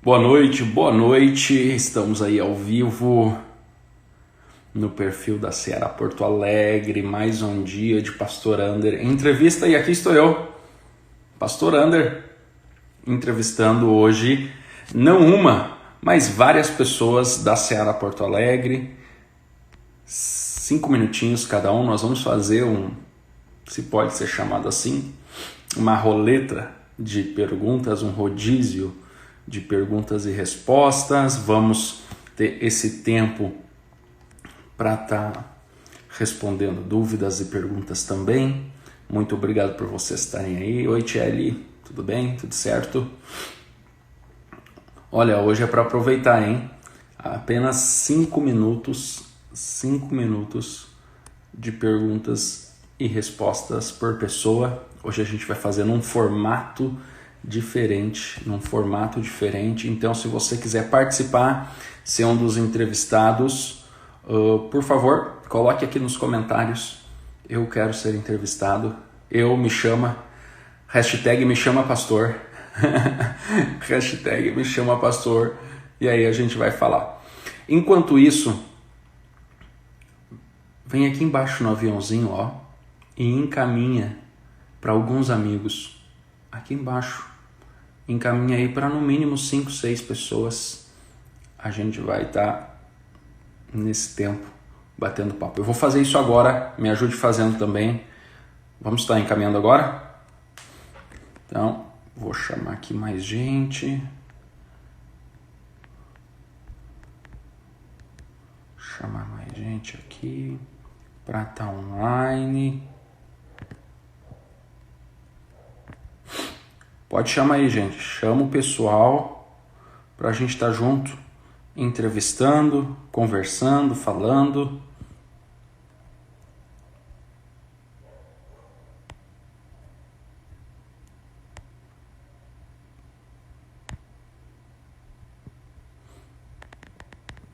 Boa noite, boa noite. Estamos aí ao vivo no perfil da Seara Porto Alegre. Mais um dia de Pastor Ander entrevista e aqui estou eu, Pastor Ander, entrevistando hoje não uma, mas várias pessoas da Seara Porto Alegre. 5 minutinhos cada um. Nós vamos fazer se pode ser chamado assim, uma roleta de perguntas, um rodízio de perguntas e respostas. Vamos ter esse tempo para estar respondendo dúvidas e perguntas também. Muito obrigado por vocês estarem aí. Oi, Tcheli, tudo bem? Tudo certo? Olha, hoje é para aproveitar, hein? Apenas 5 minutos de perguntas e respostas por pessoa. Hoje a gente vai fazer num formato diferente. Então, se você quiser participar, ser um dos entrevistados, por favor, coloque aqui nos comentários: eu quero ser entrevistado, me chama, hashtag me chama pastor, hashtag me chama pastor, e aí a gente vai falar. Enquanto isso, vem aqui embaixo no aviãozinho, ó, e encaminha para alguns amigos. Aqui embaixo, encaminha aí para no mínimo 5, 6 pessoas. A gente vai estar nesse tempo batendo papo. Eu vou fazer isso agora, me ajude fazendo também. Vamos estar encaminhando agora? Então, vou chamar aqui mais gente. Chamar mais gente aqui para estar online. Pode chamar aí, gente. Chama o pessoal para a gente estar junto, entrevistando, conversando, falando.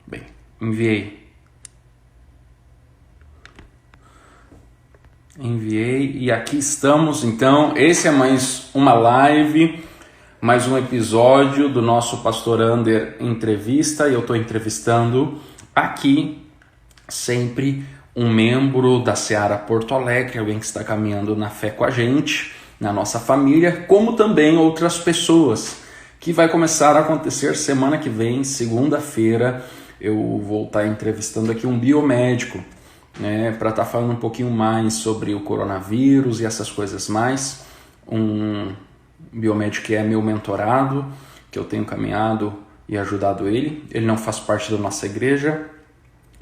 Bem, enviei e aqui estamos. Então, esse é mais uma live, mais um episódio do nosso Pastor Ander Entrevista, e eu estou entrevistando aqui sempre um membro da Seara Porto Alegre, alguém que está caminhando na fé com a gente, na nossa família, como também outras pessoas, que vai começar a acontecer semana que vem, segunda-feira. Eu vou estar entrevistando aqui um biomédico, para estar falando um pouquinho mais sobre o coronavírus e essas coisas mais. Um biomédico que é meu mentorado, que eu tenho caminhado e ajudado ele. Ele não faz parte da nossa igreja,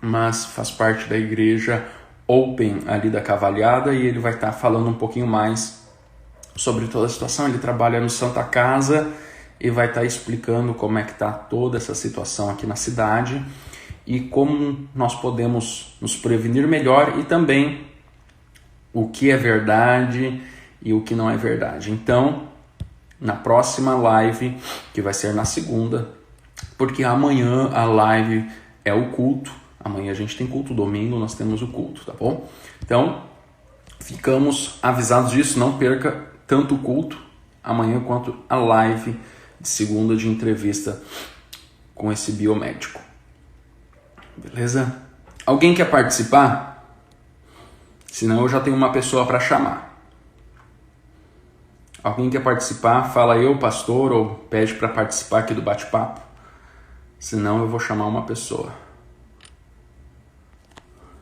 mas faz parte da igreja Open ali da Cavalhada, e ele vai estar falando um pouquinho mais sobre toda a situação. Ele trabalha no Santa Casa e vai estar explicando como é que está toda essa situação aqui na cidade e como nós podemos nos prevenir melhor, e também o que é verdade e o que não é verdade. Então, na próxima live, que vai ser na segunda, porque amanhã a live é o culto. Amanhã a gente tem culto, domingo nós temos o culto, tá bom? Então, ficamos avisados disso, não perca tanto o culto amanhã quanto a live de segunda de entrevista com esse biomédico. Beleza? Alguém quer participar? Senão eu já tenho uma pessoa para chamar. Alguém quer participar? Fala eu, pastor, ou pede para participar aqui do bate-papo. Senão eu vou chamar uma pessoa.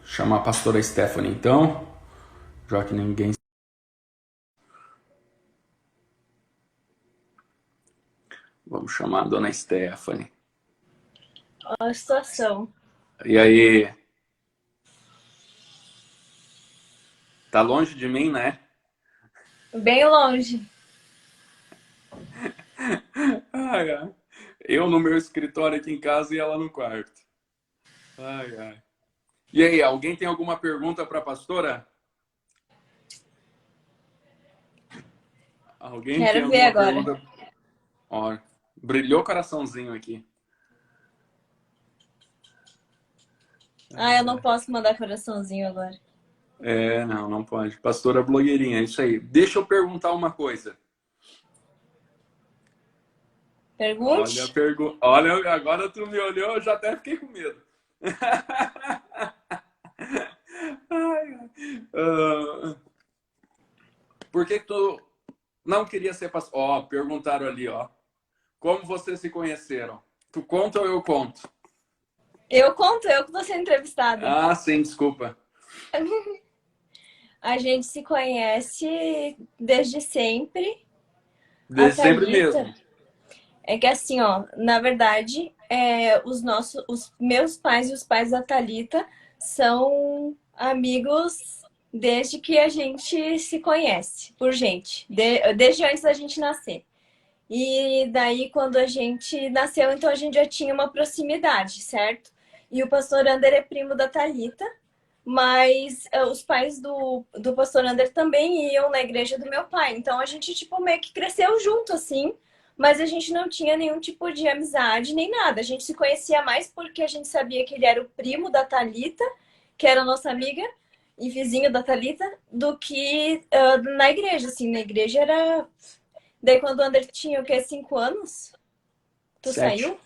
Chamar a pastora Stephanie, então, já que ninguém... Vamos chamar a dona Stephanie. Olha a situação. E aí? Tá longe de mim, né? Bem longe. Ai, ai. Eu no meu escritório aqui em casa e ela no quarto. Ai, ai. E aí, alguém tem alguma pergunta para a pastora? Alguém tem Quero ver alguma agora. pergunta? Ó, brilhou o coraçãozinho aqui. Eu não posso mandar coraçãozinho agora. Não pode. Pastora blogueirinha, é isso aí. Deixa eu perguntar uma coisa. Pergunte. Olha, agora tu me olhou, eu já até fiquei com medo. Ah, por que tu não queria ser pastor? Ó, perguntaram ali, ó. Como vocês se conheceram? Tu conta ou eu conto? Eu conto, eu que vou ser entrevistada. Ah, sim, desculpa. A gente se conhece desde sempre. A Desde sempre Thalita. mesmo. É que assim, ó, na verdade, os meus pais e os pais da Thalita são amigos desde que a gente se conhece, por gente, desde antes da gente nascer. E daí, quando a gente nasceu, então a gente já tinha uma proximidade, certo? E o pastor Ander é primo da Thalita, mas os pais do pastor Ander também iam na igreja do meu pai. Então a gente, tipo, meio que cresceu junto, assim, mas a gente não tinha nenhum tipo de amizade nem nada. A gente se conhecia mais porque a gente sabia que ele era o primo da Thalita, que era nossa amiga e vizinho da Thalita, do que na igreja, assim. Na igreja era. Daí quando o Ander tinha o quê? 5 anos? Tu 7. saiu?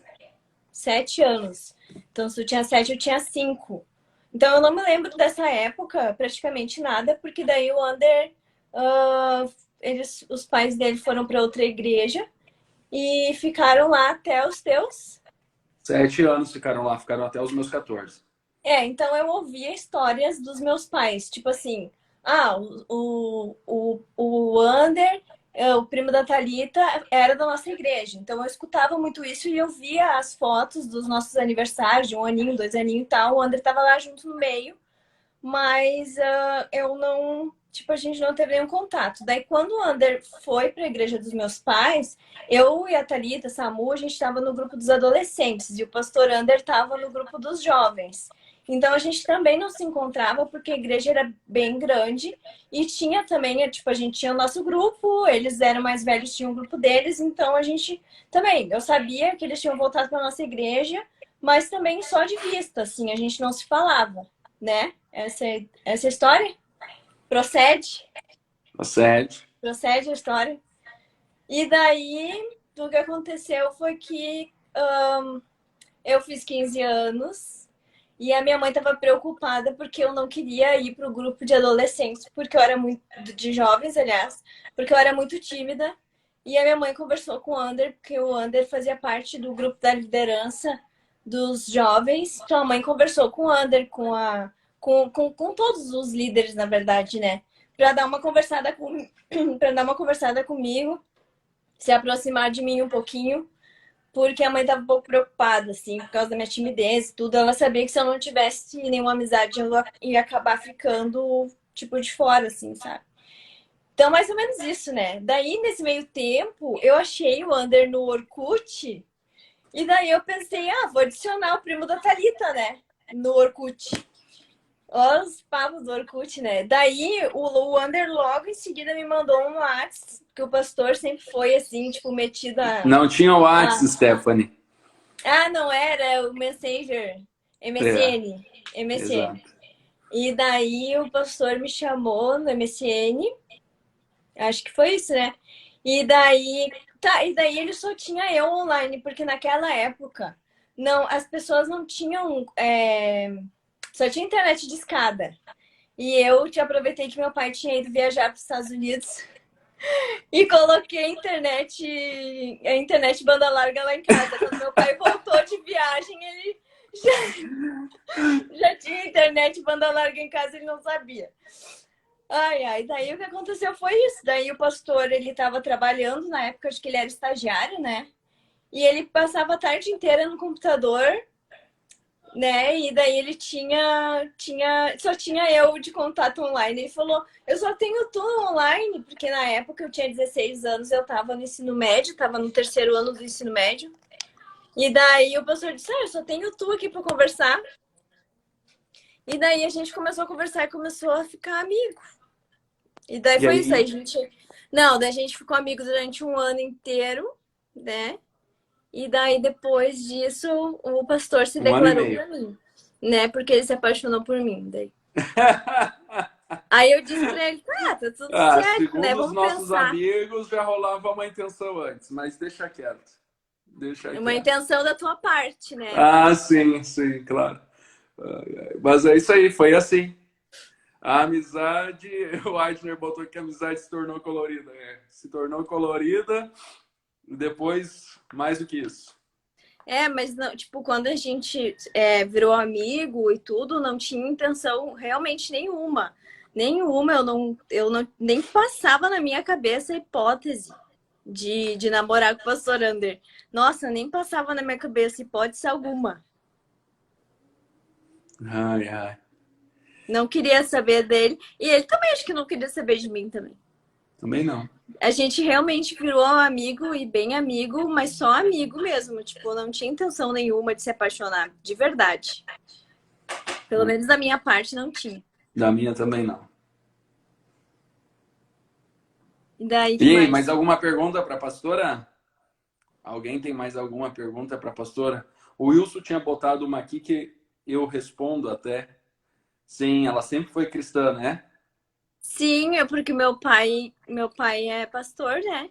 7 anos. Então, se tu tinha 7, eu tinha 5. Então, eu não me lembro dessa época, praticamente nada, porque daí o Ander, os pais dele foram para outra igreja e ficaram lá até os teus. 7 anos ficaram lá, ficaram até os meus 14. Então eu ouvia histórias dos meus pais, tipo assim, o Ander, o primo da Thalita, era da nossa igreja. Então eu escutava muito isso e eu via as fotos dos nossos aniversários, de 1 aninho, 2 aninhos e tal. O Ander tava lá junto no meio, mas eu não, tipo, a gente não teve nenhum contato. Daí quando o Ander foi para a igreja dos meus pais, eu e a Thalita, Samu, a gente estava no grupo dos adolescentes e o pastor Ander estava no grupo dos jovens. Então a gente também não se encontrava porque a igreja era bem grande e tinha também, tipo, a gente tinha o nosso grupo, eles eram mais velhos, tinham um grupo deles, então a gente também, eu sabia que eles tinham voltado para nossa igreja, mas também só de vista, assim, a gente não se falava, né? Essa história procede, Sete. procede a história. E daí, o que aconteceu foi que eu fiz 15 anos e a minha mãe estava preocupada porque eu não queria ir para o grupo de adolescentes, porque eu era muito, de jovens, aliás, porque eu era muito tímida. E a minha mãe conversou com o Ander, porque o Ander fazia parte do grupo da liderança dos jovens. Então a mãe conversou com o Ander, com todos os líderes, na verdade, né? Para dar uma conversada para dar uma conversada comigo, se aproximar de mim um pouquinho, porque a mãe estava um pouco preocupada, assim, por causa da minha timidez e tudo. Ela sabia que se eu não tivesse nenhuma amizade, eu ia acabar ficando, tipo, de fora, assim, sabe? Então, mais ou menos isso, né? Daí, nesse meio tempo, eu achei o Ander no Orkut. E daí eu pensei, vou adicionar o primo da Thalita, né? No Orkut. Olha os papos do Orkut, né? Daí o Ander logo em seguida me mandou um WhatsApp, que o pastor sempre foi assim, tipo, metido a. Não tinha o a... WhatsApp, Stephanie. Não era o Messenger. É, MSN. MSN. exato. E daí o pastor me chamou no MSN. Acho que foi isso, né? E daí. Tá, e daí ele só tinha eu online, porque naquela época não, as pessoas não tinham. Só tinha internet de escada. E eu te aproveitei que meu pai tinha ido viajar para os Estados Unidos e coloquei a internet banda larga lá em casa. Quando meu pai voltou de viagem, ele já tinha internet banda larga em casa, ele não sabia. Ai, daí o que aconteceu foi isso. Daí o pastor, ele estava trabalhando na época, acho que ele era estagiário, né? E ele passava a tarde inteira no computador, né? E daí ele só tinha eu de contato online. Ele falou, eu só tenho tu online, porque na época eu tinha 16 anos, eu tava no ensino médio, tava no terceiro ano do ensino médio. E daí o pastor disse, eu só tenho tu aqui para conversar. E daí a gente começou a conversar e começou a ficar amigo. E daí E foi isso, aí aí, a gente. Não, daí a gente ficou amigo durante um ano inteiro, né? E daí, depois disso, o pastor se 1 ano e declarou meio. pra mim, né? Porque ele se apaixonou por mim. Daí. Aí eu disse pra ele, tá tudo certo, né? Segundo os Vamos nossos pensar. amigos, já rolava uma intenção antes, mas deixa quieto. Deixa Uma quieto. intenção da tua parte, né? Ah, sim, sim, claro. Mas é isso aí, foi assim. A amizade, o Aitner botou que a amizade se tornou colorida. É, se tornou colorida, depois mais do que isso. Mas não, tipo, quando a gente virou amigo e tudo, não tinha intenção realmente nenhuma. Nenhuma, eu não nem passava na minha cabeça a hipótese de namorar com o pastor Ander. Nossa, nem passava na minha cabeça hipótese alguma. Ai, ai. Não queria saber dele. E ele também acho que não queria saber de mim também. Também não. A gente realmente virou amigo e bem amigo, mas só amigo mesmo. Tipo, não tinha intenção nenhuma de se apaixonar, de verdade. Pelo menos da minha parte não tinha. Da minha também não. E daí, que E aí, mais? mais alguma pergunta para a pastora? Alguém tem mais alguma pergunta para a pastora? O Wilson tinha botado uma aqui que eu respondo até. Sim, ela sempre foi cristã, né? Sim, é porque meu pai é pastor, né?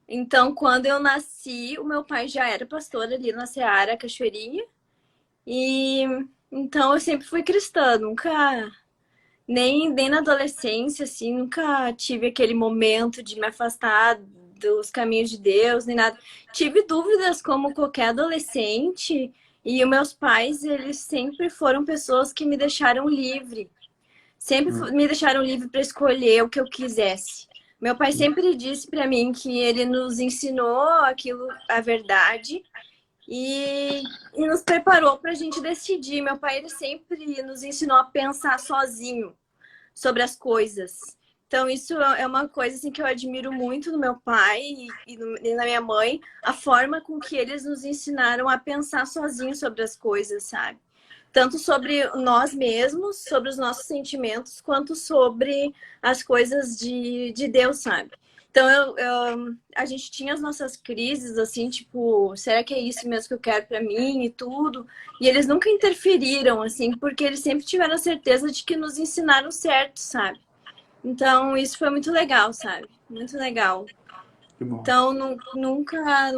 Então, quando eu nasci, o meu pai já era pastor ali na Seara Cachoeirinha. E então eu sempre fui cristã, nunca, nem na adolescência, assim, nunca tive aquele momento de me afastar dos caminhos de Deus, nem nada. Tive dúvidas como qualquer adolescente, e os meus pais, eles sempre foram pessoas que me deixaram livre. Sempre me deixaram livre para escolher o que eu quisesse. Meu pai sempre disse para mim que ele nos ensinou aquilo, a verdade, e nos preparou para a gente decidir. Meu pai, ele sempre nos ensinou a pensar sozinho sobre as coisas. Então, isso é uma coisa assim, que eu admiro muito no meu pai e na minha mãe, a forma com que eles nos ensinaram a pensar sozinhos sobre as coisas, sabe? Tanto sobre nós mesmos, sobre os nossos sentimentos, quanto sobre as coisas de Deus, sabe? Então, a gente tinha as nossas crises, assim, tipo, será que é isso mesmo que eu quero para mim e tudo? E eles nunca interferiram, assim, porque eles sempre tiveram a certeza de que nos ensinaram certo, sabe? Então, isso foi muito legal, sabe? Muito legal. Que bom. Então, nunca.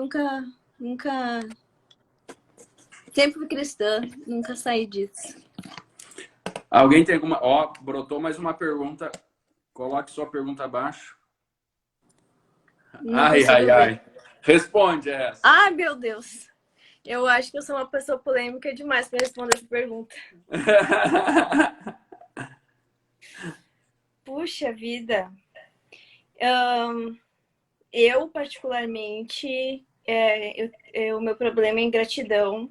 Sempre fui cristã, nunca saí disso. Alguém tem alguma. Ó, brotou mais uma pergunta. Coloque sua pergunta abaixo. Não Ai, ai, consigo ver. ai. Responde essa. Ai, meu Deus. Eu acho que eu sou uma pessoa polêmica demais para responder essa pergunta. Puxa vida. Eu, particularmente, o meu problema é ingratidão.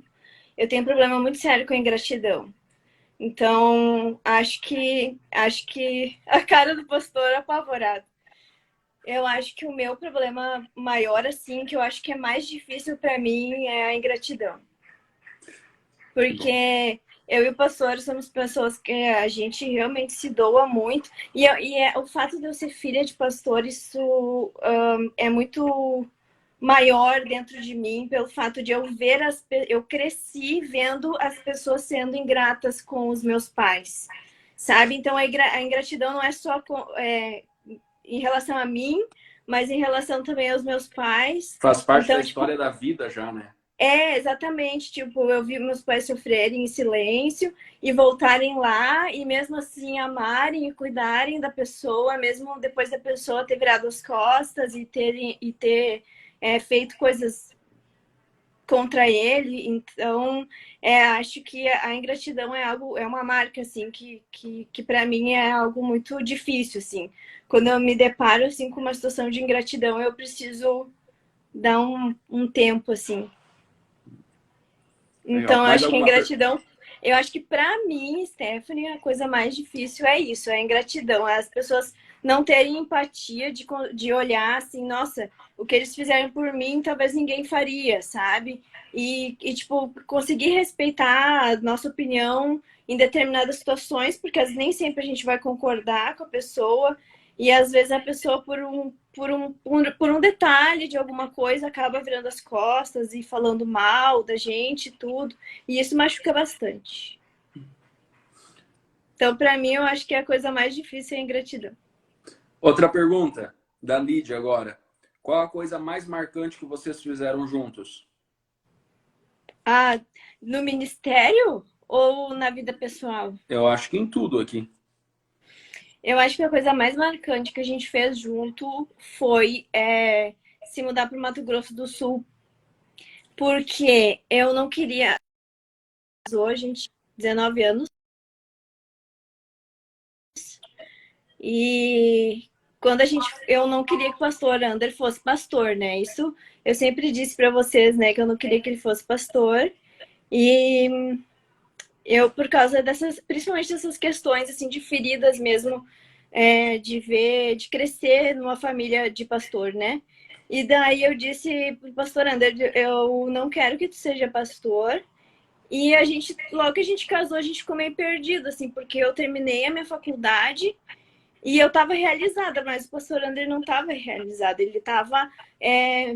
Eu tenho um problema muito sério com a ingratidão. Então, acho que a cara do pastor é apavorado. Eu acho que o meu problema maior, assim, que eu acho que é mais difícil para mim é a ingratidão. Porque eu e o pastor somos pessoas que a gente realmente se doa muito. O fato de eu ser filha de pastor, isso é muito maior dentro de mim, pelo fato de eu ver eu cresci vendo as pessoas sendo ingratas com os meus pais, sabe? Então a ingratidão não é só em relação a mim, mas em relação também aos meus pais. Faz parte da Então, história tipo, da vida já, né? exatamente, tipo, eu vi meus pais sofrerem em silêncio e voltarem lá e mesmo assim amarem e cuidarem da pessoa, mesmo depois da pessoa ter virado as costas e ter feito coisas contra ele. Então, acho que a ingratidão é uma marca assim que para mim é algo muito difícil assim. Quando eu me deparo assim com uma situação de ingratidão, eu preciso dar um tempo assim. Aí, ó, Então, mais acho que a alguma ingratidão, eu acho que para mim, Stephanie, a coisa mais difícil é isso, é a ingratidão. É as pessoas não terem empatia de olhar assim, nossa, o que eles fizeram por mim, talvez ninguém faria, sabe? Tipo, conseguir respeitar a nossa opinião em determinadas situações, porque nem sempre a gente vai concordar com a pessoa, e às vezes a pessoa, por um detalhe de alguma coisa, acaba virando as costas e falando mal da gente e tudo. E isso machuca bastante. Então, para mim, eu acho que a coisa mais difícil é a ingratidão. Outra pergunta da Lídia agora. Qual a coisa mais marcante que vocês fizeram juntos? Ah, no ministério ou na vida pessoal? Eu acho que em tudo aqui. Eu acho que a coisa mais marcante que a gente fez junto foi se mudar para o Mato Grosso do Sul, porque eu não queria. Hoje, a gente tem 19 anos, e quando eu não queria que o pastor Ander fosse pastor, né? Isso eu sempre disse para vocês, né, que eu não queria que ele fosse pastor. E eu, por causa dessas, principalmente dessas questões, assim, de feridas mesmo, de crescer numa família de pastor, né? E daí eu disse pro pastor Ander, eu não quero que tu seja pastor. E logo que a gente casou, a gente ficou meio perdido, assim, porque eu terminei a minha faculdade e eu estava realizada, mas o pastor Ander não estava realizado. Ele estava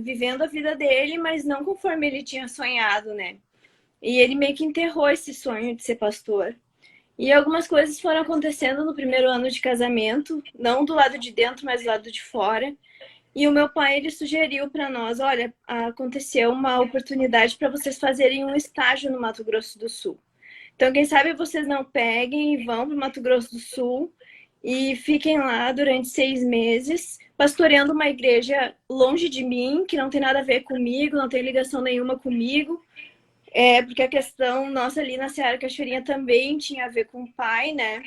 vivendo a vida dele, mas não conforme ele tinha sonhado, né? E ele meio que enterrou esse sonho de ser pastor. E algumas coisas foram acontecendo no primeiro ano de casamento, não do lado de dentro, mas do lado de fora. E o meu pai, ele sugeriu para nós, olha, aconteceu uma oportunidade para vocês fazerem um estágio no Mato Grosso do Sul. Então, quem sabe vocês não peguem e vão para o Mato Grosso do Sul e fiquem lá durante 6 meses, pastoreando uma igreja longe de mim, que não tem nada a ver comigo, não tem ligação nenhuma comigo. Porque a questão nossa ali na Seara Cachoeirinha também tinha a ver com o pai, né?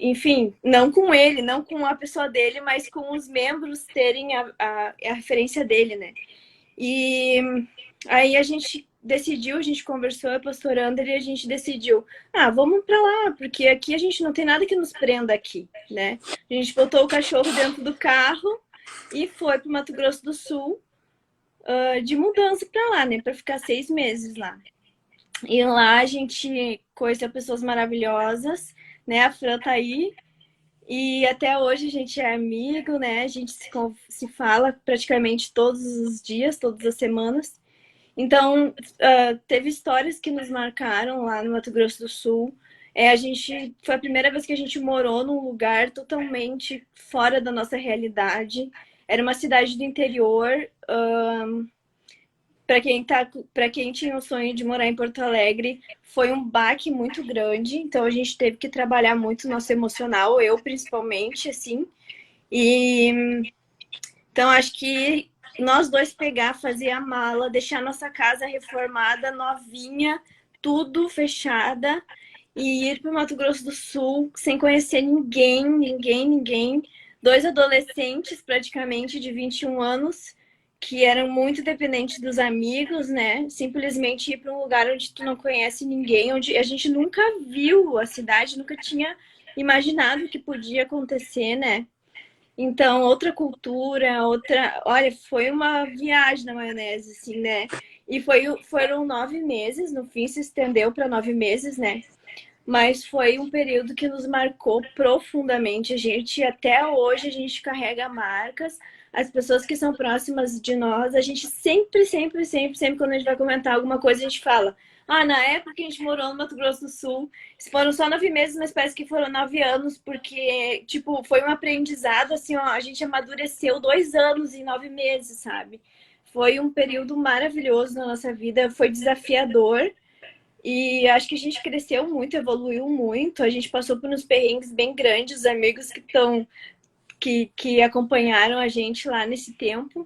Enfim, não com ele, não com a pessoa dele, mas com os membros terem a referência dele, né? E aí a gente decidiu, a gente conversou, a pastora Ander, e a gente decidiu, vamos pra lá, porque aqui a gente não tem nada que nos prenda aqui, né? A gente botou o cachorro dentro do carro e foi pro Mato Grosso do Sul, de mudança para lá, né? Para ficar 6 meses lá. E lá a gente conheceu pessoas maravilhosas, né? A Fran tá aí. E até hoje a gente é amigo, né? A gente se fala praticamente todos os dias, todas as semanas. Então, teve histórias que nos marcaram lá no Mato Grosso do Sul. Foi a primeira vez que a gente morou num lugar totalmente fora da nossa realidade. Era uma cidade do interior. Para quem tinha o sonho de morar em Porto Alegre, foi um baque muito grande. Então a gente teve que trabalhar muito o nosso emocional, eu principalmente, assim. E então acho que nós dois pegar, fazer a mala, deixar nossa casa reformada, novinha, tudo fechada e ir para o Mato Grosso do Sul sem conhecer ninguém. Dois adolescentes, praticamente de 21 anos, que eram muito dependentes dos amigos, né? Simplesmente ir para um lugar onde tu não conhece ninguém, onde a gente nunca viu a cidade, nunca tinha imaginado que podia acontecer, né? Então, outra cultura, outra. Olha, foi uma viagem na maionese, assim, né? E foram 9 meses, no fim se estendeu para 9 meses, né? Mas foi um período que nos marcou profundamente. Até hoje, a gente carrega marcas. As pessoas que são próximas de nós, a gente sempre, quando a gente vai comentar alguma coisa, a gente fala: na época que a gente morou no Mato Grosso do Sul, foram só 9 meses, mas parece que foram 9 anos, porque, tipo, foi um aprendizado, assim, ó, a gente amadureceu 2 anos em 9 meses, sabe? Foi um período maravilhoso na nossa vida, foi desafiador. E acho que a gente cresceu muito, evoluiu muito. A gente passou por uns perrengues bem grandes, amigos que acompanharam a gente lá nesse tempo,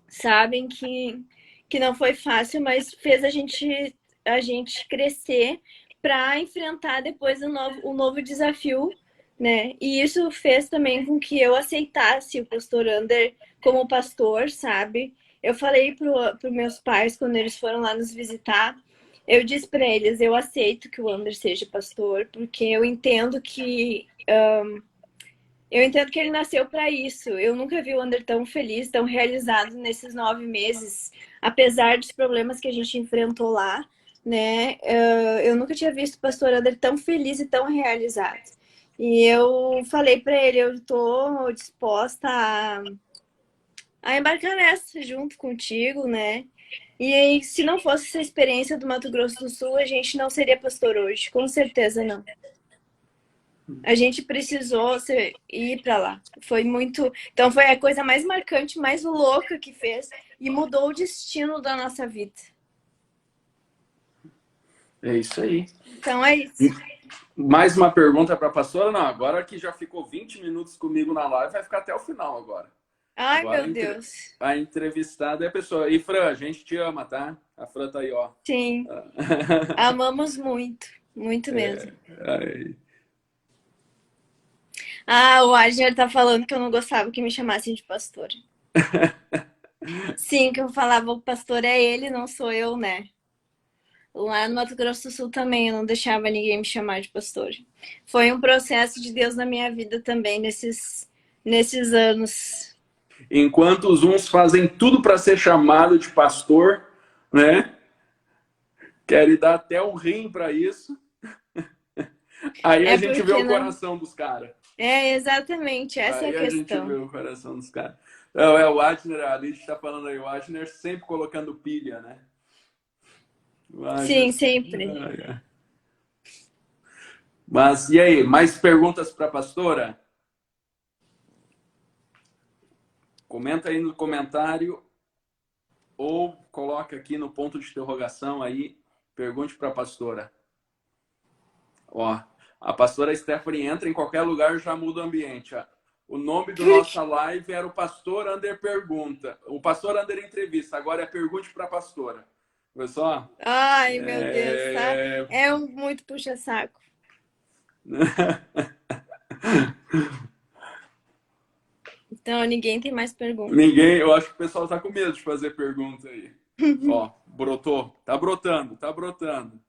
sabem que não foi fácil, mas fez a gente crescer para enfrentar depois o novo desafio, né? E isso fez também com que eu aceitasse o pastor Ander como pastor, sabe? Eu falei para meus pais quando eles foram lá nos visitar, eu disse para eles, eu aceito que o Ander seja pastor, porque eu entendo que ele nasceu para isso. Eu nunca vi o Ander tão feliz, tão realizado nesses 9 meses, apesar dos problemas que a gente enfrentou lá, né? Eu nunca tinha visto o pastor Ander tão feliz e tão realizado. E eu falei para ele, eu estou disposta a embarcar nessa junto contigo, né? E aí, se não fosse essa experiência do Mato Grosso do Sul, a gente não seria pastor hoje, com certeza não. A gente precisou ir para lá. Foi muito. Então, foi a coisa mais marcante, mais louca que fez e mudou o destino da nossa vida. É isso aí. Então, é isso. Mais uma pergunta para a pastora? Não, agora que já ficou 20 minutos comigo na live, vai ficar até o final agora. Ai, Agora meu Deus. a entrevistada é a pessoa. E Fran, a gente te ama, tá? A Fran tá aí, ó. Sim. Amamos muito. Muito mesmo. Aí. Ah, o Adner tá falando que eu não gostava que me chamassem de pastora. Sim, que eu falava, o pastor é ele, não sou eu, né? Lá no Mato Grosso do Sul também, eu não deixava ninguém me chamar de pastor. Foi um processo de Deus na minha vida também, nesses anos. Enquanto os uns fazem tudo para ser chamado de pastor, né? Querem dar até um rim para isso. Aí a É gente vê porque o não. coração dos caras. É exatamente, essa é a Aí a gente vê questão. o coração dos caras. Não, o Atner, a Liz está falando aí, o Atner sempre colocando pilha, né? O Atner. Sim, sempre. Mas e aí, mais perguntas para a pastora? Comenta aí no comentário ou coloca aqui no ponto de interrogação aí, pergunte para a pastora. Ó, a pastora Stephanie entra em qualquer lugar já muda o ambiente. Ó. O nome do nossa live era o Pastor Under Pergunta. O Pastor Under Entrevista. Agora é Pergunte para a Pastora. Viu só? Ai, meu Deus, tá? É um muito puxa-saco. Então, ninguém tem mais perguntas. Ninguém, eu acho que o pessoal tá com medo de fazer pergunta aí. Ó, brotou. Tá brotando, tá brotando.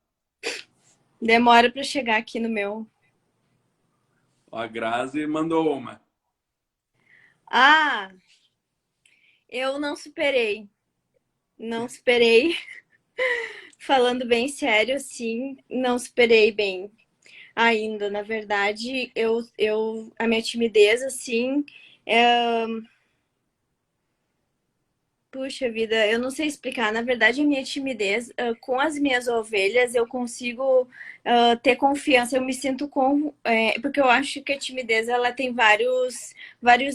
Demora para chegar aqui no meu. Ó, a Grazi mandou uma. Ah, eu não superei. Não superei. Falando bem sério, assim, não superei bem ainda. Na verdade, a minha timidez, assim, é... Puxa vida, eu não sei explicar. Na verdade, a minha timidez, com as minhas ovelhas, eu consigo ter confiança. Eu me sinto com... porque eu acho que a timidez, ela tem vários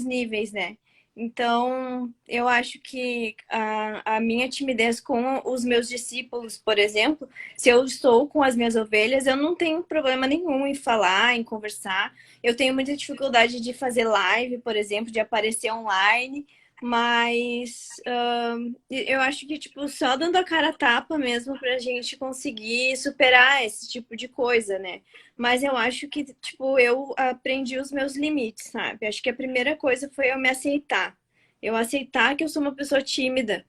níveis, né? Então, eu acho que a minha timidez com os meus discípulos, por exemplo, se eu estou com as minhas ovelhas, eu não tenho problema nenhum em falar, em conversar. Eu tenho muita dificuldade de fazer live, por exemplo, de aparecer online. Mas eu acho que, tipo, só dando a cara a tapa mesmo pra gente conseguir superar esse tipo de coisa, né? Mas eu acho que, tipo, eu aprendi os meus limites, sabe? Acho que a primeira coisa foi eu me aceitar. Eu aceitar que eu sou uma pessoa tímida.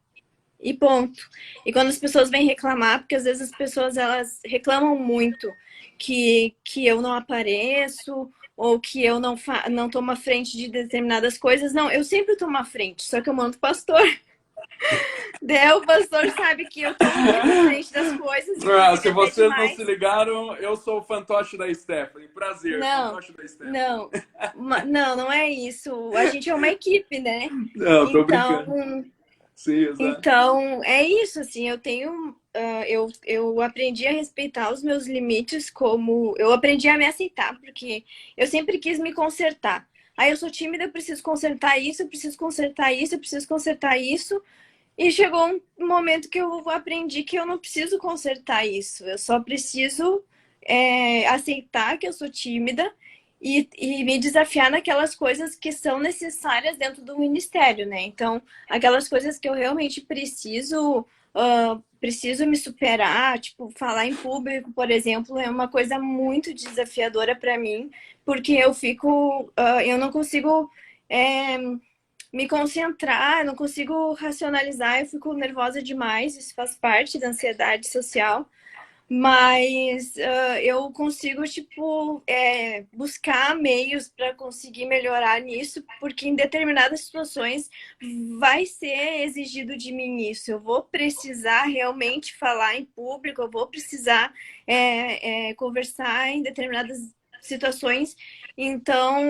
E ponto. E quando as pessoas vêm reclamar, porque às vezes as pessoas elas reclamam muito que eu não apareço ou que eu não tomo a frente de determinadas coisas. Não, eu sempre tomo a frente, só que eu mando o pastor. Daí o pastor sabe que eu tomo muito a frente das coisas, Se inclusive até vocês não demais. se ligaram, eu sou o fantoche da Stephanie. Prazer, Não, fantoche da Stephanie. não, não é isso. A gente é uma equipe, né? Não, tô Então, brincando. Sim, exato. então é isso, assim, eu tenho. Eu aprendi a respeitar os meus limites, como eu aprendi a me aceitar, porque eu sempre quis me consertar. Aí eu sou tímida, eu preciso consertar isso, eu preciso consertar isso, eu preciso consertar isso. E chegou um momento que eu aprendi que eu não preciso consertar isso. Eu só preciso aceitar que eu sou tímida e me desafiar naquelas coisas que são necessárias dentro do ministério, né? Então, aquelas coisas que eu realmente preciso me superar, tipo, falar em público, por exemplo, é uma coisa muito desafiadora para mim, porque eu não consigo é, me concentrar, não consigo racionalizar, eu fico nervosa demais, isso faz parte da ansiedade social, mas eu consigo, tipo, buscar meios para conseguir melhorar nisso, porque em determinadas situações vai ser exigido de mim isso, eu vou precisar realmente falar em público, eu vou precisar conversar em determinadas situações, então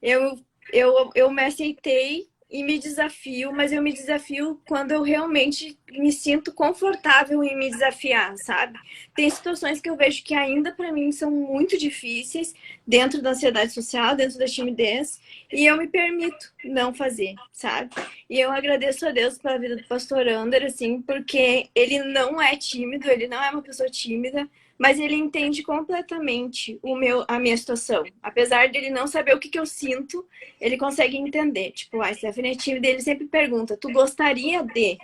eu, eu me aceitei e me desafio, mas eu me desafio quando eu realmente me sinto confortável em me desafiar, sabe? Tem situações que eu vejo que ainda para mim são muito difíceis dentro da ansiedade social, dentro da timidez, e eu me permito não fazer, sabe? E eu agradeço a Deus pela vida do pastor Ander, assim, porque ele não é tímido, ele não é uma pessoa tímida, mas ele entende completamente a minha situação. Apesar de ele não saber o que eu sinto, ele consegue entender. Tipo, a Stephanie é tímida, ele sempre pergunta, tu gostaria de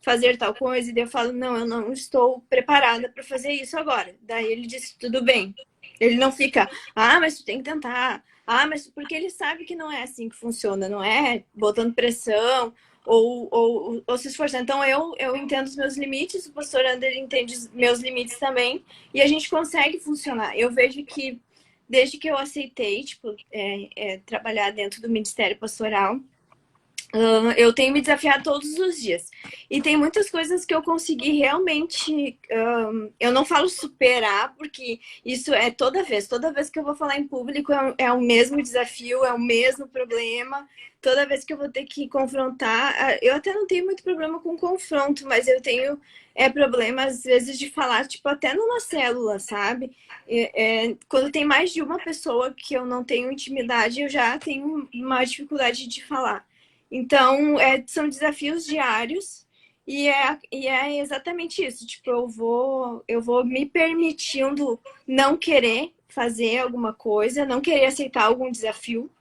fazer tal coisa? E daí eu falo, não, eu não estou preparada para fazer isso agora. Daí ele diz, tudo bem. Ele não fica, mas tu tem que tentar. Mas porque ele sabe que não é assim que funciona, não é botando pressão ou se esforçando. Então eu entendo os meus limites, o pastor Ander entende os meus limites também, e a gente consegue funcionar. Eu vejo que desde que eu aceitei, tipo, trabalhar dentro do ministério pastoral, eu tenho me desafiado todos os dias. E tem muitas coisas que eu consegui realmente. Eu não falo superar, porque isso é toda vez. Toda vez que eu vou falar em público é o mesmo desafio, é o mesmo problema. Toda vez que eu vou ter que confrontar. Eu até não tenho muito problema com confronto, mas eu tenho problema, às vezes, de falar, tipo, até numa célula, sabe? Quando tem mais de uma pessoa que eu não tenho intimidade, eu já tenho uma dificuldade de falar. Então, são desafios diários e é exatamente isso. Tipo, eu vou me permitindo não querer fazer alguma coisa, não querer aceitar algum desafio.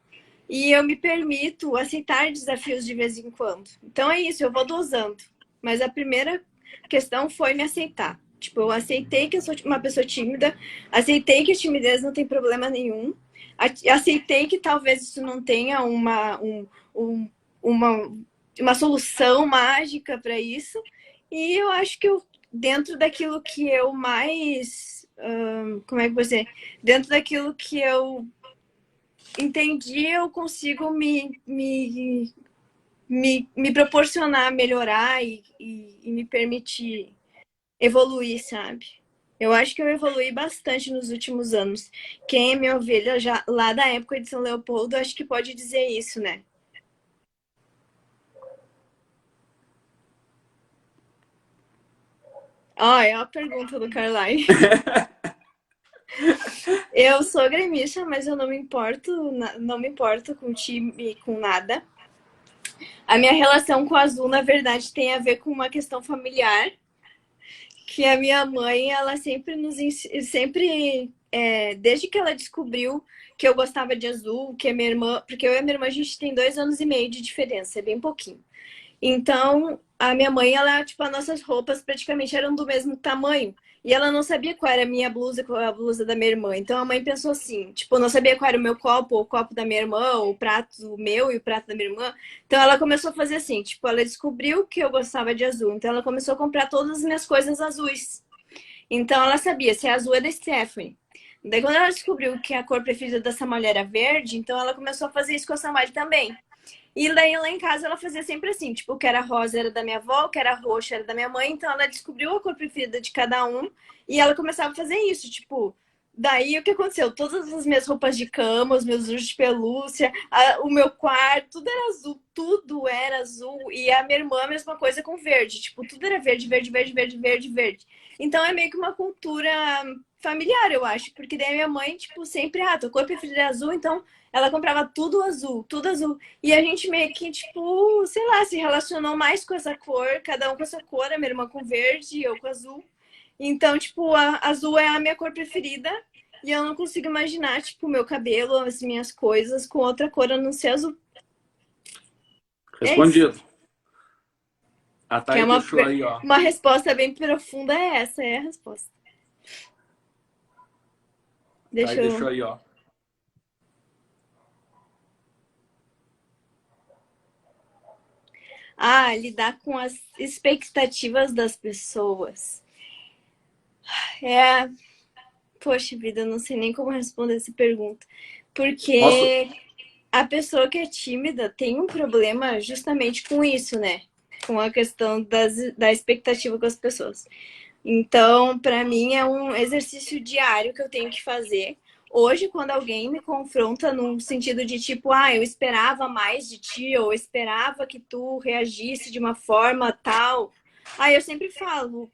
E eu me permito aceitar desafios de vez em quando. Então é isso, eu vou dosando. Mas a primeira questão foi me aceitar. Tipo, eu aceitei que eu sou uma pessoa tímida, aceitei que a timidez não tem problema nenhum, aceitei que talvez isso não tenha uma solução mágica para isso. E eu acho que dentro daquilo que eu mais. Como é que você. Dentro daquilo que eu entendi, eu consigo me proporcionar melhorar e me permitir evoluir, sabe? Eu acho que eu evolui bastante nos últimos anos. Quem é minha ovelha já lá da época de São Leopoldo, acho que pode dizer isso, né? É a pergunta do Carlyle. Eu sou gremista, mas eu não me importo com time, com nada. A minha relação com o Azul, na verdade, tem a ver com uma questão familiar, que a minha mãe, ela desde que ela descobriu que eu gostava de azul, que a minha irmã, porque eu e a minha irmã, a gente tem 2 anos e meio de diferença, é bem pouquinho. Então, a minha mãe, ela, tipo, as nossas roupas praticamente eram do mesmo tamanho. E ela não sabia qual era a minha blusa, qual era a blusa da minha irmã. Então a mãe pensou assim, tipo, não sabia qual era o meu copo, o copo da minha irmã, o prato meu e o prato da minha irmã. Então ela começou a fazer assim, tipo, ela descobriu que eu gostava de azul. Então ela começou a comprar todas as minhas coisas azuis. Então ela sabia, se a azul é da Stephanie. Daí quando ela descobriu que a cor preferida dessa mulher era verde, então ela começou a fazer isso com a Samali também. E daí lá em casa ela fazia sempre assim, tipo, o que era rosa era da minha avó, o que era roxo era da minha mãe, então ela descobriu a cor preferida de cada um e ela começava a fazer isso, tipo, daí o que aconteceu? Todas as minhas roupas de cama, os meus ursos de pelúcia, o meu quarto, tudo era azul e a minha irmã a mesma coisa com verde, tipo, tudo era verde, verde, verde, verde, verde, verde. Então é meio que uma cultura familiar, eu acho, porque daí a minha mãe, tipo, sempre, tua cor preferida é azul, então ela comprava tudo azul, tudo azul. E a gente meio que, tipo, sei lá, se relacionou mais com essa cor, cada um com essa cor, a minha irmã com verde, eu com azul. Então, tipo, a azul é a minha cor preferida. E eu não consigo imaginar, tipo, o meu cabelo, as minhas coisas com outra cor a não ser azul. Respondido. A Que Thay deixou aí, ó. Uma resposta bem profunda essa é a resposta. Deixou aí, ó. Lidar com as expectativas das pessoas. Poxa vida, eu não sei nem como responder essa pergunta. Porque a pessoa que é tímida tem um problema justamente com isso, né? Com a questão da expectativa com as pessoas. Então, para mim, é um exercício diário que eu tenho que fazer. Hoje, quando alguém me confronta num sentido de tipo, eu esperava mais de ti, ou eu esperava que tu reagisse de uma forma tal, Aí eu sempre falo,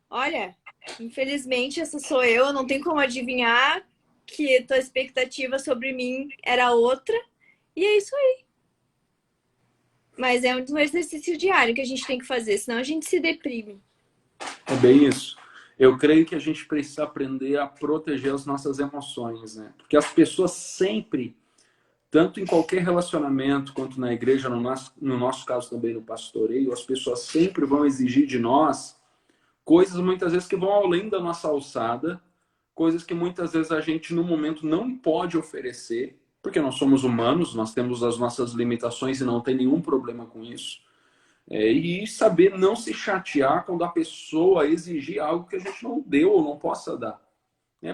olha, infelizmente essa sou eu não tem como adivinhar que tua expectativa sobre mim era outra. E é isso aí. Mas é um exercício diário que a gente tem que fazer, senão a gente se deprime. É bem isso. Eu creio que a gente precisa aprender a proteger as nossas emoções, né? Porque as pessoas sempre, tanto em qualquer relacionamento quanto na igreja, no nosso caso também no pastoreio, as pessoas sempre vão exigir de nós coisas muitas vezes que vão além da nossa alçada, coisas que muitas vezes a gente no momento não pode oferecer, porque nós somos humanos, nós temos as nossas limitações e não tem nenhum problema com isso. E saber não se chatear quando a pessoa exigir algo que a gente não deu ou não possa dar.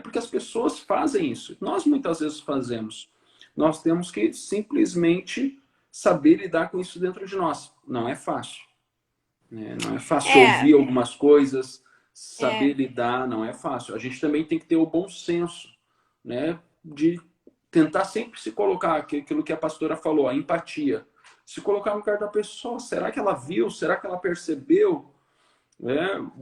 Porque as pessoas fazem isso. Nós muitas vezes fazemos. Nós temos que simplesmente saber lidar com isso dentro de nós. Não é fácil. Não é fácil É, ouvir algumas coisas, saber é. lidar, não é fácil. A gente também tem que ter o bom senso, né? De tentar sempre se colocar, aquilo que a pastora falou, a empatia. Se colocar no lugar da pessoa, será que ela viu? Será que ela percebeu?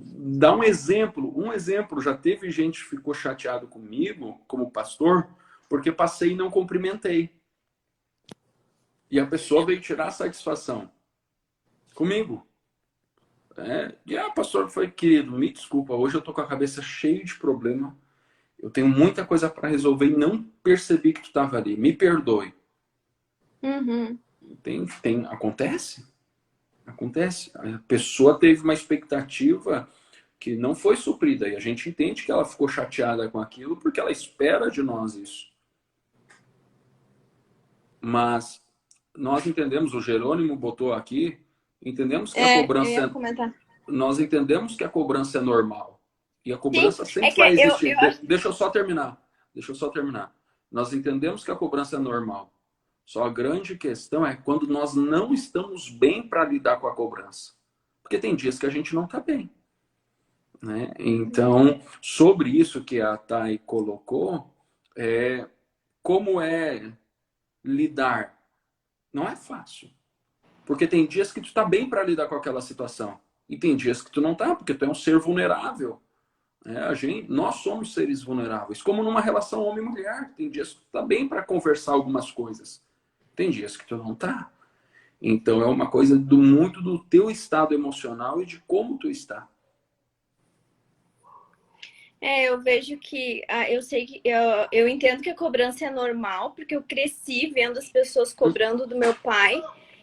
Dá um exemplo, já teve gente que ficou chateado comigo, como pastor, porque passei e não cumprimentei. E a pessoa veio tirar a satisfação comigo. Pastor, foi querido, me desculpa, hoje eu tô com a cabeça cheia de problema, eu tenho muita coisa para resolver e não percebi que tu estava ali, me perdoe. Uhum. Acontece, a pessoa teve uma expectativa que não foi suprida e a gente entende que ela ficou chateada com aquilo porque ela espera de nós isso. Mas nós entendemos, o Jerônimo botou aqui, entendemos que a Eu ia cobrança, comentar. nós entendemos que a cobrança é normal. E a Sim, cobrança é sempre que vai eu existir. acho. Deixa eu só terminar. Nós entendemos que a cobrança é normal. Só a grande questão é quando nós não estamos bem para lidar com a cobrança. Porque tem dias que a gente não está bem. Né? Então, sobre isso que a Thay colocou, como é lidar? Não é fácil. Porque tem dias que tu está bem para lidar com aquela situação. E tem dias que tu não tá, porque tu é um ser vulnerável. Nós somos seres vulneráveis. Como numa relação homem-mulher. Tem dias que tu tá bem para conversar algumas coisas. Tem dias que tu não tá. Então é uma coisa muito do teu estado emocional e de como tu está. Eu vejo que eu sei que eu entendo que a cobrança é normal, porque eu cresci vendo as pessoas cobrando do meu pai,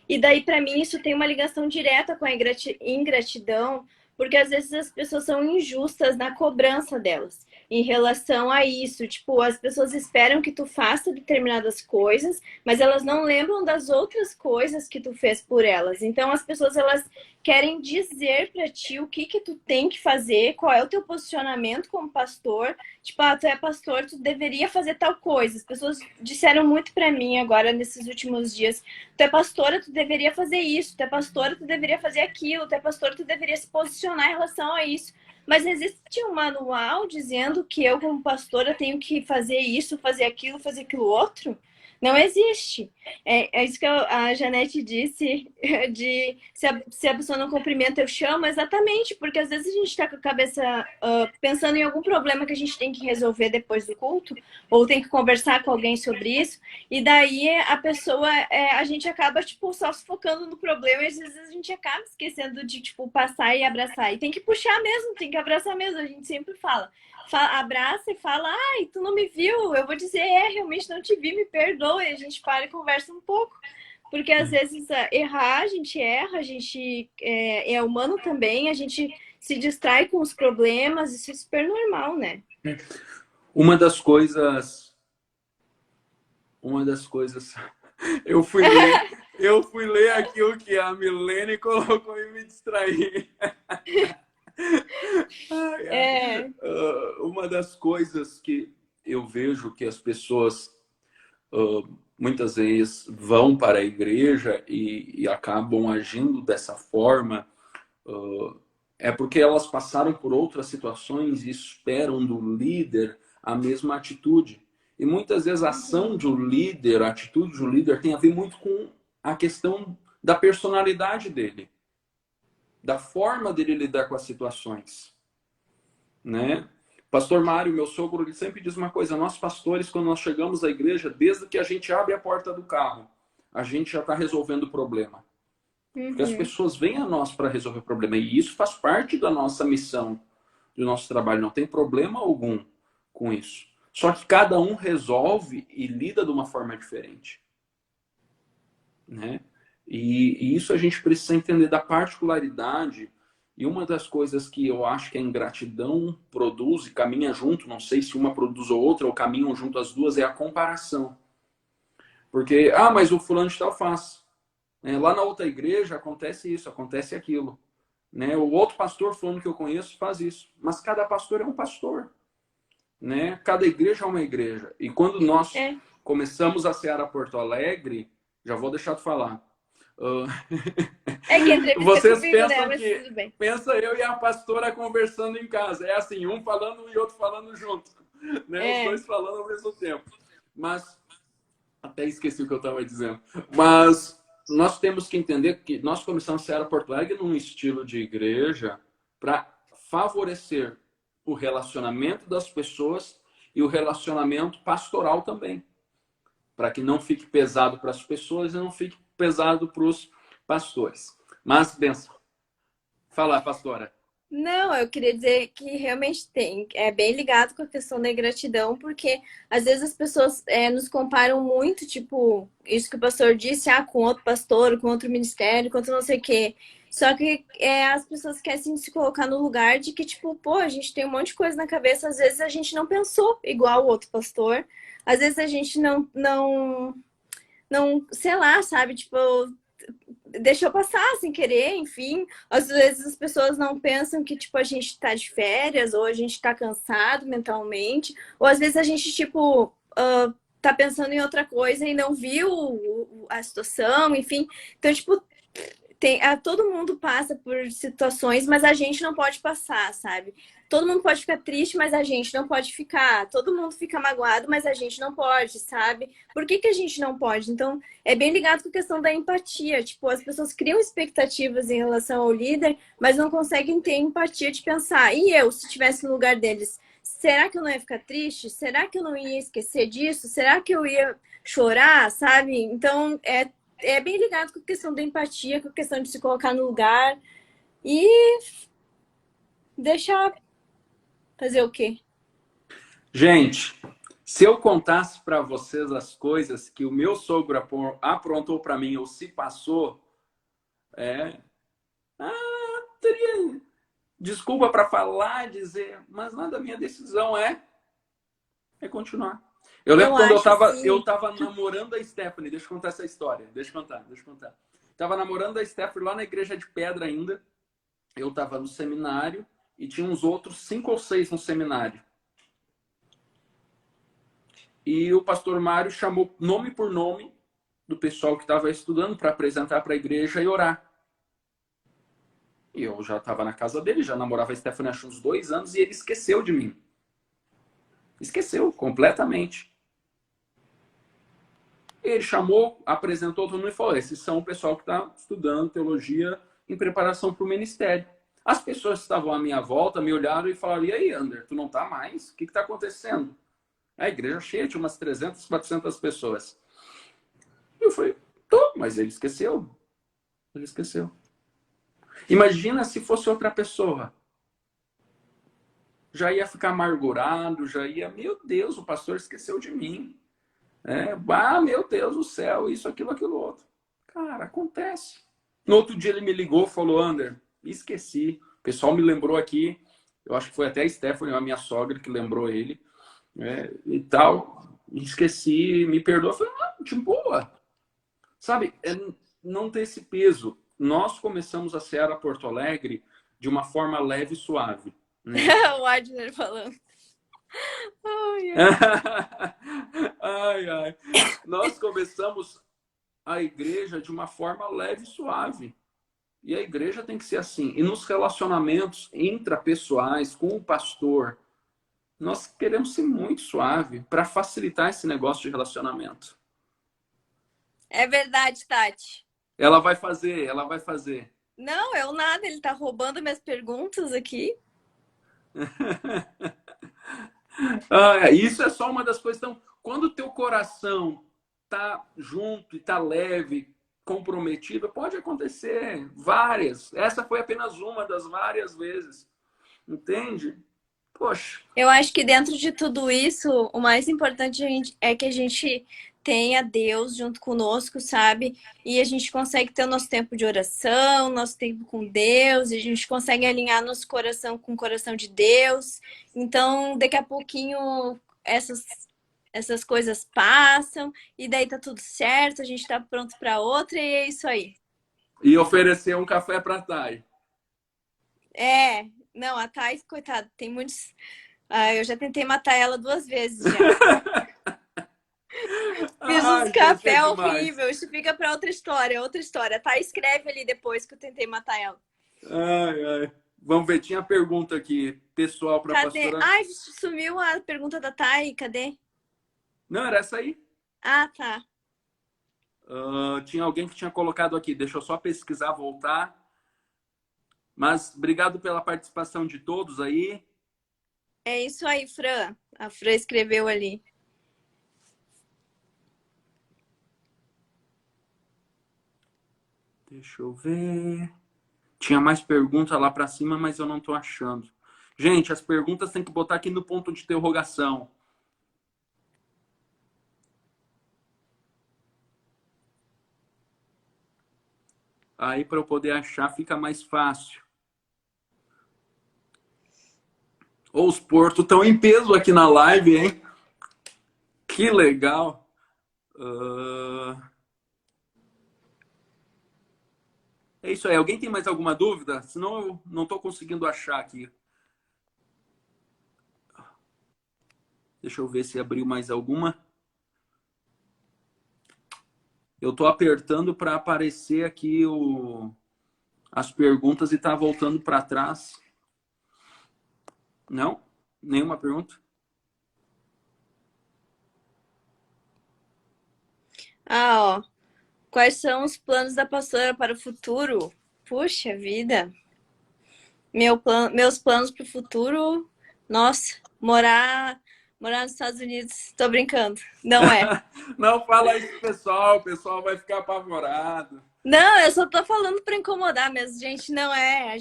e daí para mim isso tem uma ligação direta com a ingratidão, porque às vezes as pessoas são injustas na cobrança delas em relação a isso. Tipo, as pessoas esperam que tu faça determinadas coisas, mas elas não lembram das outras coisas que tu fez por elas. Então as pessoas elas querem dizer para ti o que tu tem que fazer, qual é o teu posicionamento como pastor. Tipo, tu é pastor, tu deveria fazer tal coisa. As pessoas disseram muito para mim agora nesses últimos dias: tu é pastora, tu deveria fazer isso. Tu é pastora, tu deveria fazer aquilo. Tu é pastor, tu deveria se posicionar em relação a isso. Mas existe um manual dizendo que eu, como pastora, tenho que fazer isso, fazer aquilo outro? Não existe. É isso que a Janete disse, de se a pessoa não cumprimenta, eu chamo, exatamente, porque às vezes a gente está com a cabeça pensando em algum problema que a gente tem que resolver depois do culto, ou tem que conversar com alguém sobre isso, e daí a pessoa, a gente acaba, tipo, só se focando no problema, e às vezes a gente acaba esquecendo de, tipo, passar e abraçar. E tem que puxar mesmo, tem que abraçar mesmo, a gente sempre fala. Abraça e fala: ai, tu não me viu? Eu vou dizer: realmente não te vi, me perdoe. A gente para e conversa um pouco, porque às vezes errar, a gente erra, a gente é humano também, a gente se distrai com os problemas, isso é super normal, né? Uma das coisas, eu fui ler aquilo que a Milene colocou e me distraí. Uma das coisas que eu vejo que as pessoas muitas vezes vão para a igreja e acabam agindo dessa forma é porque elas passaram por outras situações e esperam do líder a mesma atitude. E muitas vezes a ação do líder, a atitude do líder tem a ver muito com a questão da personalidade dele. da forma dele lidar com as situações, né? Pastor Mário, meu sogro, ele sempre diz uma coisa: nós pastores, quando nós chegamos à igreja, desde que a gente abre a porta do carro, a gente já está resolvendo o problema. Porque as Uhum. pessoas vêm a nós para resolver o problema. E isso faz parte da nossa missão, do nosso trabalho. Não tem problema algum com isso. Só que cada um resolve e lida de uma forma diferente, né? E isso a gente precisa entender da particularidade. E uma das coisas que eu acho que a ingratidão produz e caminha junto, não sei se uma produz ou outra, ou caminham junto as duas, é a comparação. Porque, mas o fulano de tal faz. Lá na outra igreja acontece isso, acontece aquilo. Né? O outro pastor fulano que eu conheço faz isso. Mas cada pastor é um pastor. Né? Cada igreja é uma igreja. E quando nós É. começamos a Seara Porto Alegre, já vou deixar de falar. É que a entrevista é Vocês comigo, né? pensam Mas que tudo bem. pensa eu e a pastora conversando em casa. É assim, um falando e outro falando junto. Né? Os dois falando ao mesmo tempo. Mas até esqueci o que eu estava dizendo. Mas nós temos que entender que nós começamos a Seara Porto Alegre num estilo de igreja para favorecer o relacionamento das pessoas e o relacionamento pastoral também. Para que não fique pesado para as pessoas e não fique pesado para os pastores. Mas, benção. Fala, pastora. Não, eu queria dizer que realmente é bem ligado com a questão da ingratidão, porque às vezes as pessoas nos comparam muito, tipo, isso que o pastor disse, com outro pastor, com outro ministério, com outro não sei o quê. Só que as pessoas esquecem de se colocar no lugar de que, tipo, pô, a gente tem um monte de coisa na cabeça, às vezes a gente não pensou igual o outro pastor, às vezes a gente não, sei lá, sabe, tipo, deixou passar sem querer, enfim. Às vezes as pessoas não pensam que, tipo, a gente tá de férias, ou a gente tá cansado mentalmente, ou às vezes a gente, tipo, tá pensando em outra coisa e não viu a situação, enfim. Então, tipo, todo mundo passa por situações, mas a gente não pode passar, sabe? Todo mundo pode ficar triste, mas a gente não pode ficar. Todo mundo fica magoado, mas a gente não pode, sabe? Por que a gente não pode? Então, é bem ligado com a questão da empatia. Tipo, as pessoas criam expectativas em relação ao líder, mas não conseguem ter empatia de pensar. E eu, se estivesse no lugar deles, será que eu não ia ficar triste? Será que eu não ia esquecer disso? Será que eu ia chorar, sabe? Então, é bem ligado com a questão da empatia, com a questão de se colocar no lugar e deixar fazer o quê? Gente, se eu contasse para vocês as coisas que o meu sogro aprontou para mim ou se passou, teria desculpa para falar, dizer, mas nada, minha decisão é continuar. Eu lembro Eu quando acho eu assim. tava namorando a Stephanie, deixa eu contar essa história, deixa eu contar. Tava namorando a Stephanie lá na Igreja de Pedra ainda, eu tava no seminário e tinha uns outros 5 ou 6 no seminário. E o pastor Mário chamou nome por nome do pessoal que estava estudando para apresentar para a igreja e orar. E eu já estava na casa dele, já namorava a Stephanie há uns 2 anos e ele esqueceu de mim. Esqueceu completamente. Ele chamou, apresentou todo mundo e falou: esses são o pessoal que está estudando teologia em preparação para o ministério. As pessoas que estavam à minha volta me olharam e falaram: e aí, Ander, tu não está mais? O que está acontecendo? A igreja cheia, tinha umas 300, 400 pessoas. Eu falei: tô, mas ele esqueceu. Ele esqueceu. Imagina se fosse outra pessoa. Já ia ficar amargurado, já ia, meu Deus, o pastor esqueceu de mim. Meu Deus do céu, isso, aquilo, outro. Cara, acontece. No outro dia ele me ligou, falou: Ander, esqueci. O pessoal me lembrou aqui, eu acho que foi até a Stephanie, a minha sogra, que lembrou ele, e tal. Esqueci, me perdoa. Eu falei: de boa. Sabe, não ter esse peso. Nós começamos a Seara Porto Alegre de uma forma leve e suave. Né? O Adner falando. Ai, ai, ai. Nós começamos a igreja de uma forma leve e suave. E a igreja tem que ser assim. E nos relacionamentos intrapessoais com o pastor, nós queremos ser muito suave para facilitar esse negócio de relacionamento. é verdade, Tati. Ela vai fazer. Não, eu nada, ele tá roubando minhas perguntas aqui. Isso é só uma das coisas. Então, quando o teu coração tá junto e tá leve, comprometido, pode acontecer várias. Essa foi apenas uma das várias vezes. Entende? Poxa. Eu acho que dentro de tudo isso, o mais importante é que a gente tenha Deus junto conosco, sabe? E a gente consegue ter o nosso tempo de oração, nosso tempo com Deus, e a gente consegue alinhar nosso coração com o coração de Deus. Então, daqui a pouquinho, essas coisas passam, e daí tá tudo certo, a gente tá pronto para outra, e é isso aí. E oferecer um café para Thay. É, não, a Thais, coitada, tem muitos. Ah, eu já tentei matar ela 2 vezes já. Fiz uns Ai, gente, é café demais. horrível. Isso fica para outra história, outra história. Tá, escreve ali depois que eu tentei matar ela. Ai, ai. Vamos ver, tinha pergunta aqui, pessoal para a Cadê? pastora. Ai, sumiu a pergunta da Thay. Cadê? Não, era essa aí. Ah, tá. Tinha alguém que tinha colocado aqui. Deixa eu só pesquisar, voltar. Mas obrigado pela participação de todos aí. É isso aí, Fran. A Fran escreveu ali. Deixa eu ver. Tinha mais perguntas lá para cima, mas eu não estou achando. Gente, as perguntas tem que botar aqui no ponto de interrogação. Aí para eu poder achar fica mais fácil. Os Porto estão em peso aqui na live, hein? Que legal. É isso aí. Alguém tem mais alguma dúvida? Senão eu não estou conseguindo achar aqui. Deixa eu ver se abriu mais alguma. Eu estou apertando para aparecer aqui as perguntas e está voltando para trás. Não? Nenhuma pergunta? Ah, ó. Quais são os planos da pastora para o futuro? Puxa vida. Meus planos para o futuro, nossa, morar nos Estados Unidos. Tô brincando. Não é. Não fala isso, pessoal. O pessoal vai ficar apavorado. Não, eu só tô falando para incomodar mesmo, gente. Não é.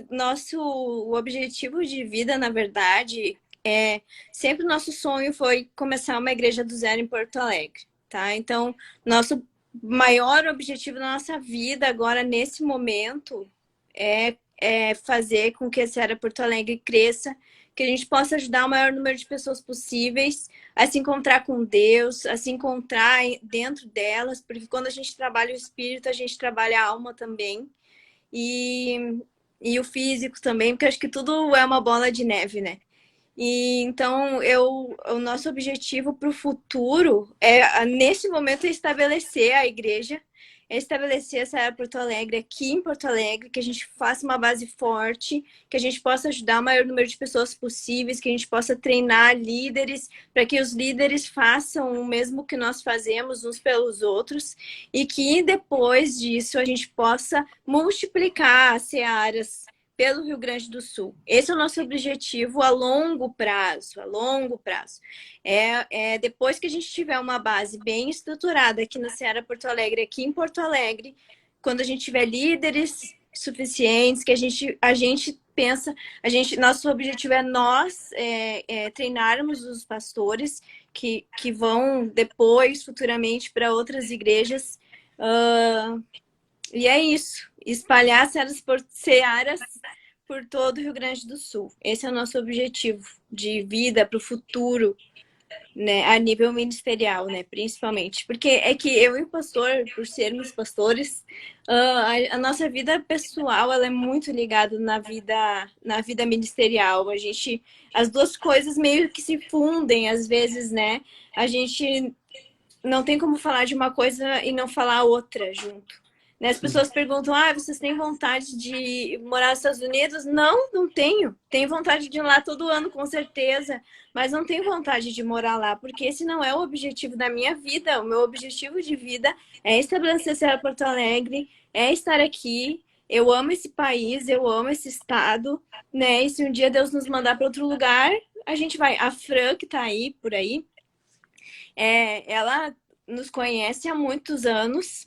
Nosso objetivo de vida, na verdade, sempre o nosso sonho foi começar uma igreja do zero em Porto Alegre, tá? Então, nosso maior objetivo na nossa vida agora, nesse momento, é fazer com que a Seara Porto Alegre cresça, que a gente possa ajudar o maior número de pessoas possíveis a se encontrar com Deus, a se encontrar dentro delas, porque quando a gente trabalha o espírito, a gente trabalha a alma também. E, e o físico também, porque acho que tudo é uma bola de neve, né? E então o nosso objetivo para o futuro nesse momento, é estabelecer a igreja, é estabelecer essa era Porto Alegre aqui em Porto Alegre, que a gente faça uma base forte, que a gente possa ajudar o maior número de pessoas possíveis, que a gente possa treinar líderes, para que os líderes façam o mesmo que nós fazemos uns pelos outros, e que depois disso a gente possa multiplicar as searas pelo Rio Grande do Sul. Esse é o nosso objetivo a longo prazo, a longo prazo. Depois que a gente tiver uma base bem estruturada aqui na Seara Porto Alegre, aqui em Porto Alegre, quando a gente tiver líderes suficientes, que a gente pensa, nosso objetivo é nós treinarmos os pastores que vão depois, futuramente, para outras igrejas. E é isso. Espalhar searas por todo o Rio Grande do Sul. Esse é o nosso objetivo de vida para o futuro, né? A nível ministerial, né? Principalmente. Porque é que eu e o pastor, por sermos pastores, a nossa vida pessoal ela é muito ligada na vida ministerial. As duas coisas meio que se fundem, às vezes, né? A gente não tem como falar de uma coisa e não falar outra junto. As pessoas perguntam, vocês têm vontade de morar nos Estados Unidos? Não, não tenho. Tenho vontade de ir lá todo ano, com certeza. Mas não tenho vontade de morar lá, porque esse não é o objetivo da minha vida. O meu objetivo de vida é estabelecer Serra Porto Alegre, é estar aqui. Eu amo esse país, eu amo esse estado, né? E se um dia Deus nos mandar para outro lugar, a gente vai. A Fran, que tá aí, por aí, ela nos conhece há muitos anos,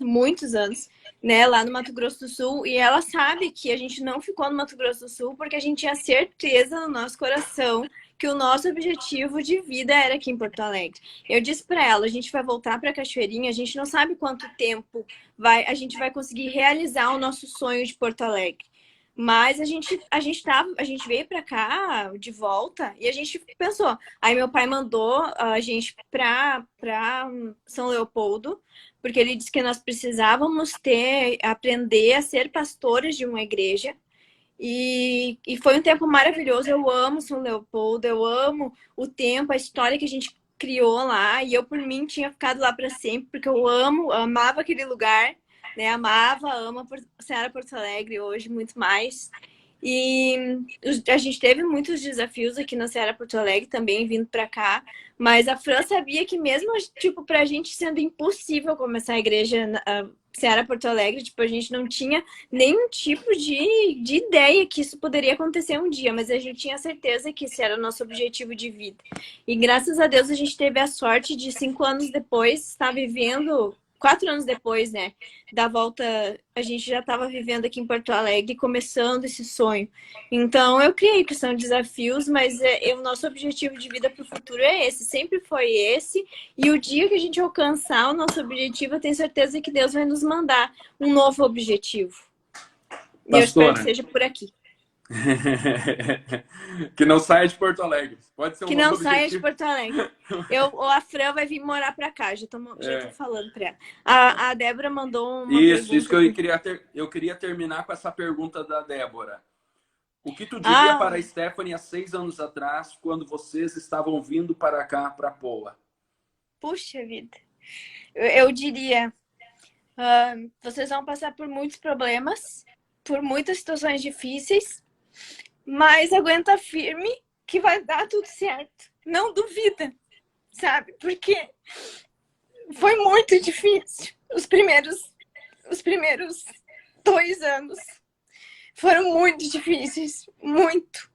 né, lá no Mato Grosso do Sul, e ela sabe que a gente não ficou no Mato Grosso do Sul porque a gente tinha certeza no nosso coração que o nosso objetivo de vida era aqui em Porto Alegre. Eu disse para ela, a gente vai voltar para Cachoeirinha, a gente não sabe quanto tempo a gente vai conseguir realizar o nosso sonho de Porto Alegre. Mas a gente veio para cá de volta e a gente pensou. Aí meu pai mandou a gente para São Leopoldo, porque ele disse que nós precisávamos aprender a ser pastores de uma igreja. E foi um tempo maravilhoso. Eu amo São Leopoldo, eu amo o tempo, a história que a gente criou lá. E eu, por mim, tinha ficado lá para sempre, porque amava aquele lugar, né? Amo a Seara Porto Alegre hoje muito mais. E a gente teve muitos desafios aqui na Seara Porto Alegre também, vindo para cá. Mas a Fran sabia que mesmo, tipo, pra gente sendo impossível começar a igreja Seara Porto Alegre, tipo, a gente não tinha nenhum tipo de ideia que isso poderia acontecer um dia, mas a gente tinha certeza que esse era o nosso objetivo de vida. E graças a Deus a gente teve a sorte de 5 anos depois estar vivendo, 4 anos depois, né, da volta, a gente já estava vivendo aqui em Porto Alegre, começando esse sonho. Então eu creio que são desafios, mas o nosso objetivo de vida para o futuro é esse, sempre foi esse. E o dia que a gente alcançar o nosso objetivo, eu tenho certeza que Deus vai nos mandar um novo objetivo. E eu espero que seja por aqui. Que não saia de Porto Alegre. Pode ser um que novo não objetivo. saia de Porto Alegre. A Fran vai vir morar pra cá. Já tô falando pra ela. A Débora mandou uma pergunta. Isso que eu queria terminar com essa pergunta da Débora. O que tu diria para a Stephanie há 6 anos atrás, quando vocês estavam vindo para cá, para Poa? Puxa vida. Eu diria, vocês vão passar por muitos problemas, por muitas situações difíceis, mas aguenta firme que vai dar tudo certo. Não duvida, sabe? Porque foi muito difícil. Os primeiros 2 anos foram muito difíceis, muito.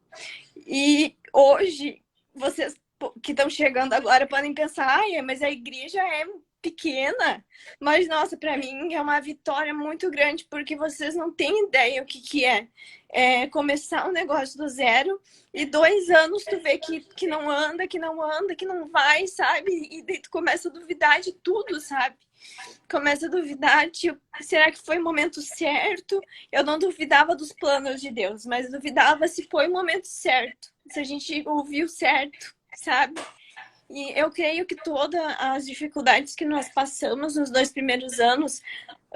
E hoje, vocês que estão chegando agora podem pensar, mas a igreja é pequena. Mas, nossa, para mim é uma vitória muito grande, porque vocês não têm ideia o que é começar um negócio do zero e 2 anos tu vê que não anda, que não vai, sabe? E daí tu começa a duvidar de tudo, sabe? Começa a duvidar, tipo, será que foi o momento certo? Eu não duvidava dos planos de Deus, mas duvidava se foi o momento certo, se a gente ouviu certo, sabe? E eu creio que todas as dificuldades que nós passamos nos 2 primeiros anos,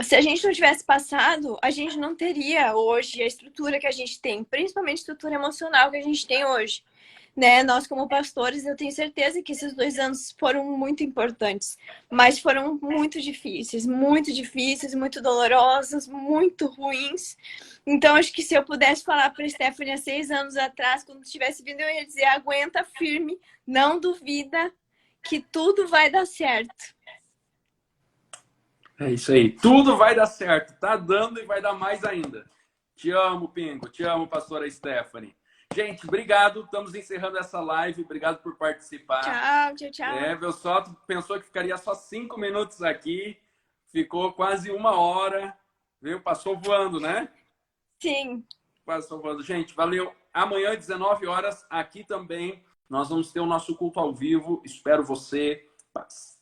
se a gente não tivesse passado, a gente não teria hoje a estrutura que a gente tem, principalmente a estrutura emocional que a gente tem hoje. Né? Nós, como pastores, eu tenho certeza que esses 2 anos foram muito importantes, mas foram muito difíceis, muito dolorosos, muito ruins. Então, acho que se eu pudesse falar para a Stephanie há 6 anos atrás, quando estivesse vindo, eu ia dizer, aguenta firme, não duvida que tudo vai dar certo. É isso aí, tudo vai dar certo, tá dando e vai dar mais ainda. Te amo, Pingo, te amo, pastora Stephanie. Gente, obrigado. Estamos encerrando essa live. Obrigado por participar. Tchau. Meu só pensou que ficaria só 5 minutos aqui. Ficou quase 1 hora. Viu? Passou voando, né? Sim. Passou voando. Gente, valeu. Amanhã, 19 horas, aqui também, nós vamos ter o nosso culto ao vivo. Espero você. Paz.